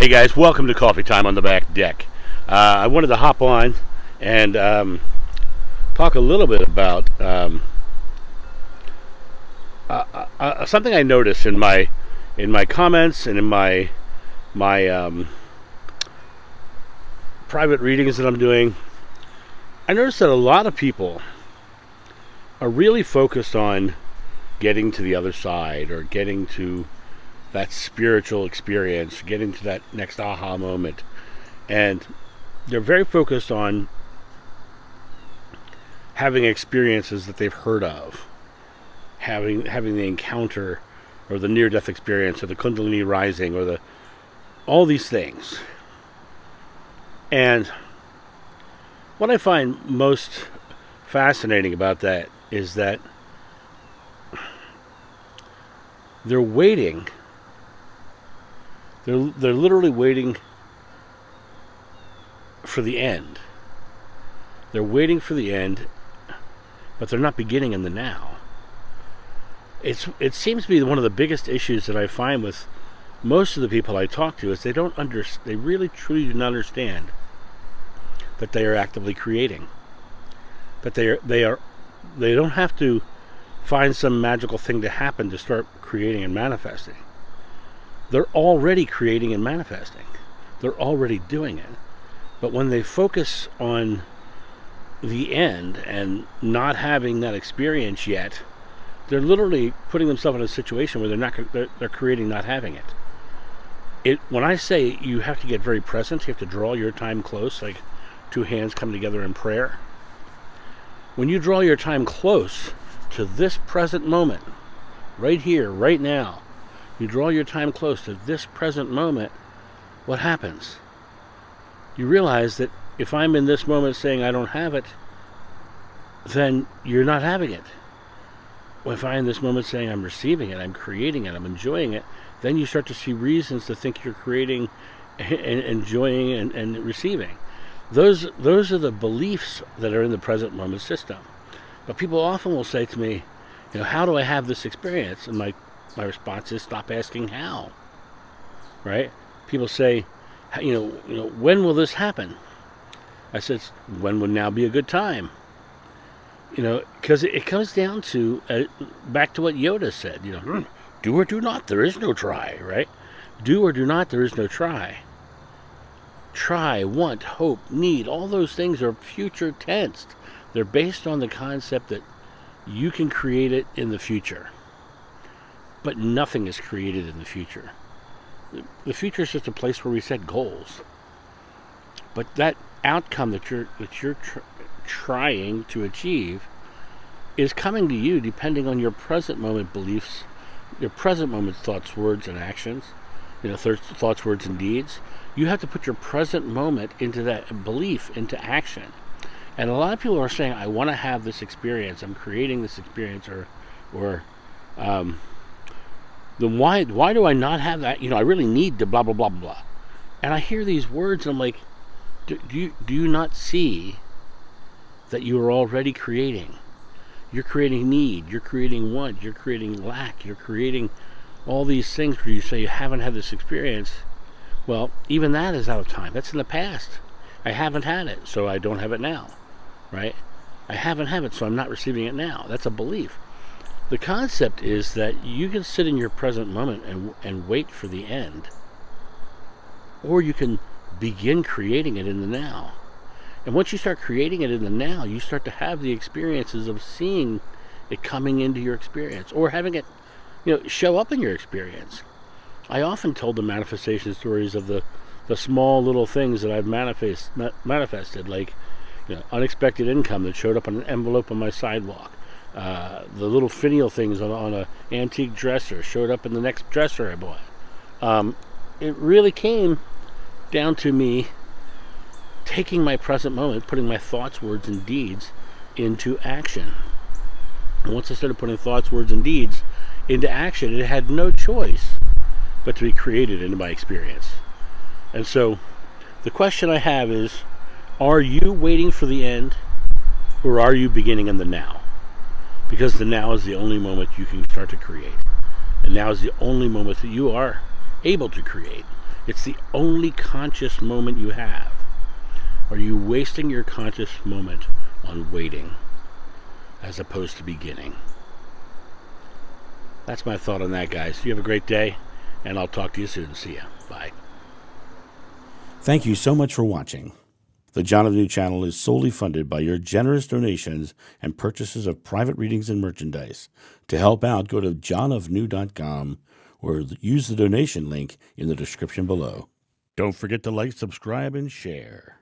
Hey guys, welcome to Coffee Time on the Back Deck. I wanted to hop on and talk a little bit about something I noticed in my comments and in my private readings that I'm doing. I noticed that a lot of people are really focused on getting to the other side or getting to that spiritual experience, getting to that next aha moment. And they're very focused on having experiences that they've heard of, having the encounter or the near-death experience or the Kundalini rising or all these things. And what I find most fascinating about that is that they're waiting. They're literally waiting for the end. They're waiting for the end, but they're not beginning in the now. It seems to be one of the biggest issues that I find with most of the people I talk to is they really truly do not understand that they are actively creating. That they don't have to find some magical thing to happen to start creating and manifesting. They're already creating and manifesting. They're already doing it. But when they focus on the end and not having that experience yet, they're literally putting themselves in a situation where they're creating not having it. When I say you have to get very present, you have to draw your time close, like two hands come together in prayer. When you draw your time close to this present moment, right here, right now, you draw your time close to this present moment, what happens? You realize that if I'm in this moment saying I don't have it, then you're not having it. If I'm in this moment saying I'm receiving it, I'm creating it, I'm enjoying it, then you start to see reasons to think you're creating and enjoying and receiving. Those are the beliefs that are in the present moment system. But people often will say to me, how do I have this experience? And my response is stop asking how. Right? People say, when will this happen? I said, when would now be a good time? Because it comes down to back to what Yoda said. Do or do not, there is no try. Right? Do or do not, there is no try. Try, want, hope, need, all those things are future tensed. They're based on the concept that you can create it in the future. But nothing is created in the future. The future is just a place where we set goals. But that outcome that you're trying to achieve is coming to you depending on your present moment beliefs, your present moment thoughts, words, and actions. Thoughts, words, and deeds. You have to put your present moment into that belief, into action. And a lot of people are saying, I want to have this experience. I'm creating this experience, or then why do I not have that? I really need to blah, blah, blah, blah. And I hear these words, and I'm like, do you not see that you are already creating? You're creating need, you're creating want, you're creating lack, you're creating all these things where you say you haven't had this experience. Well, even that is out of time. That's in the past. I haven't had it, so I don't have it now. Right? I haven't had it, so I'm not receiving it now. That's a belief. The concept is that you can sit in your present moment and wait for the end. Or you can begin creating it in the now. And once you start creating it in the now, you start to have the experiences of seeing it coming into your experience or having it, show up in your experience. I often told the manifestation stories of the small little things that I've manifested, like unexpected income that showed up on an envelope on my sidewalk. The little finial things on a antique dresser showed up in the next dresser I bought. It really came down to me taking my present moment, putting my thoughts, words, and deeds into action. And once I started putting thoughts, words, and deeds into action, it had no choice but to be created into my experience. And so the question I have is, are you waiting for the end, or are you beginning in the now? Because the now is the only moment you can start to create. And now is the only moment that you are able to create. It's the only conscious moment you have. Are you wasting your conscious moment on waiting as opposed to beginning? That's my thought on that, guys. You have a great day, and I'll talk to you soon. See ya. Bye. Thank you so much for watching. The John of New channel is solely funded by your generous donations and purchases of private readings and merchandise. To help out, go to johnofnew.com or use the donation link in the description below. Don't forget to like, subscribe, and share.